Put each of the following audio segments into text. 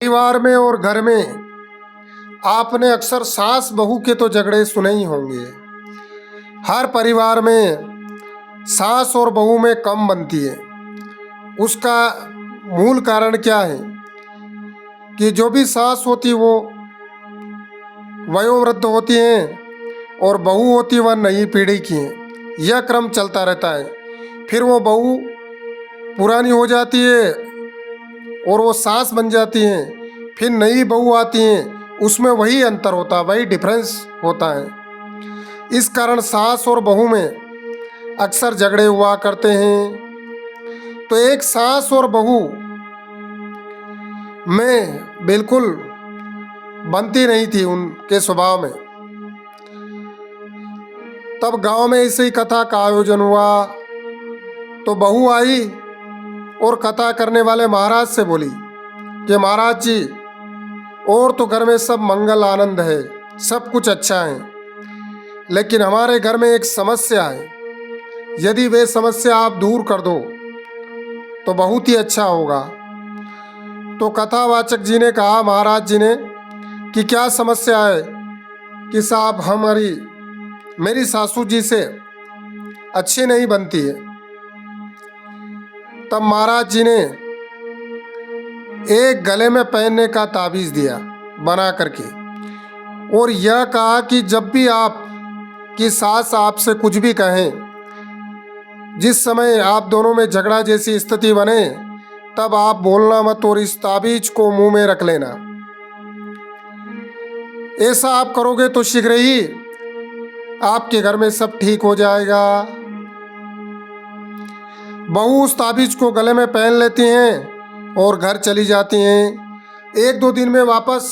परिवार में और घर में आपने अक्सर सास बहू के तो झगड़े सुने ही होंगे। हर परिवार में सास और बहू में कम बनती है। उसका मूल कारण क्या है कि जो भी सास होती वो वयोवृद्ध होती हैं और बहू होती वह नई पीढ़ी की है। यह क्रम चलता रहता है। फिर वो बहू पुरानी हो जाती है और वो सास बन जाती हैं। फिर नई बहू आती हैं, उसमें वही अंतर होता है, वही डिफरेंस होता है। इस कारण सास और बहू में अक्सर झगड़े हुआ करते हैं। तो एक सास और बहू में बिल्कुल बनती नहीं थी उनके स्वभाव में। तब गांव में इसी कथा का आयोजन हुआ। तो बहू आई और कथा करने वाले महाराज से बोली कि महाराज जी, और तो घर में सब मंगल आनंद है, सब कुछ अच्छा है, लेकिन हमारे घर में एक समस्या है। यदि वे समस्या आप दूर कर दो तो बहुत ही अच्छा होगा। तो कथावाचक जी ने कहा महाराज जी ने कि क्या समस्या है कि साहब मेरी सासू जी से अच्छी नहीं बनती है। तब महाराज जी ने एक गले में पहनने का ताबीज़ दिया बना करके, और यह कहा कि जब भी आप की सास आपसे कुछ भी कहें, जिस समय आप दोनों में झगड़ा जैसी स्थिति बने, तब आप बोलना मत और इस ताबीज को मुंह में रख लेना। ऐसा आप करोगे तो शीघ्र ही आपके घर में सब ठीक हो जाएगा। बहू उस ताबीज को गले में पहन लेती हैं और घर चली जाती हैं। एक दो दिन में वापस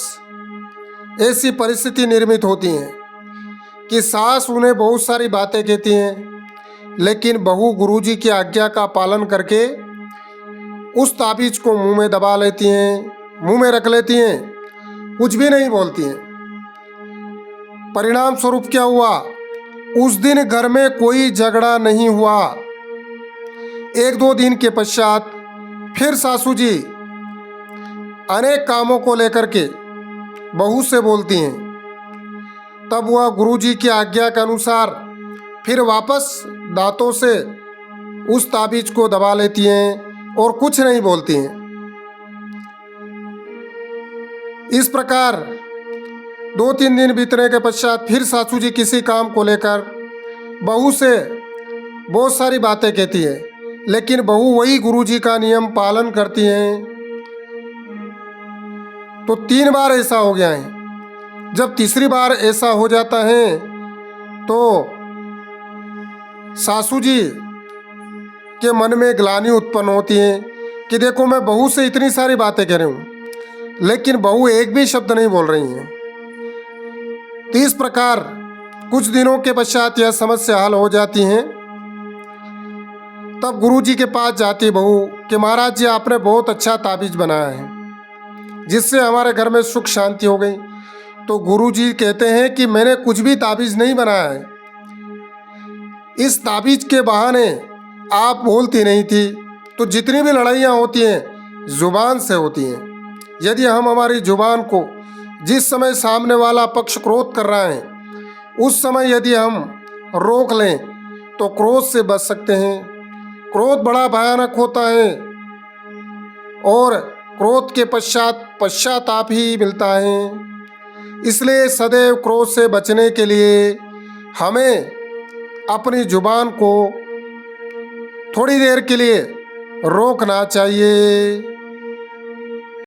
ऐसी परिस्थिति निर्मित होती है कि सास उन्हें बहुत सारी बातें कहती हैं, लेकिन बहू गुरुजी की आज्ञा का पालन करके उस ताबीज को मुंह में दबा लेती हैं, मुंह में रख लेती हैं, कुछ भी नहीं बोलती हैं। परिणाम स्वरूप क्या हुआ, उस दिन घर में कोई झगड़ा नहीं हुआ। एक दो दिन के पश्चात फिर सासू जी अनेक कामों को लेकर के बहू से बोलती हैं। तब वह गुरुजी की आज्ञा के अनुसार फिर वापस दांतों से उस ताबीज को दबा लेती हैं और कुछ नहीं बोलती हैं। इस प्रकार दो तीन दिन बीतने के पश्चात फिर सासू जी किसी काम को लेकर बहू से बहुत सारी बातें कहती है, लेकिन बहू वही गुरुजी का नियम पालन करती हैं। तो 3 बार ऐसा हो गया है। जब तीसरी बार ऐसा हो जाता है तो सासू जी के मन में ग्लानि उत्पन्न होती है कि देखो, मैं बहू से इतनी सारी बातें कह रही हूँ, लेकिन बहू एक भी शब्द नहीं बोल रही है। तो इस प्रकार कुछ दिनों के पश्चात यह समस्या हल हो जाती है। तब गुरुजी के पास जाती बहू कि महाराज जी, आपने बहुत अच्छा ताबीज बनाया है, जिससे हमारे घर में सुख शांति हो गई। तो गुरुजी कहते हैं कि मैंने कुछ भी ताबीज नहीं बनाया है। इस ताबीज के बहाने आप बोलती नहीं थी। तो जितनी भी लड़ाइयाँ होती हैं जुबान से होती हैं। यदि हम हमारी जुबान को जिस समय सामने वाला पक्ष क्रोध कर रहा है, उस समय यदि हम रोक लें तो क्रोध से बच सकते हैं। क्रोध बड़ा भयानक होता है और क्रोध के पश्चात पश्चाताप ही मिलता है। इसलिए सदैव क्रोध से बचने के लिए हमें अपनी जुबान को थोड़ी देर के लिए रोकना चाहिए।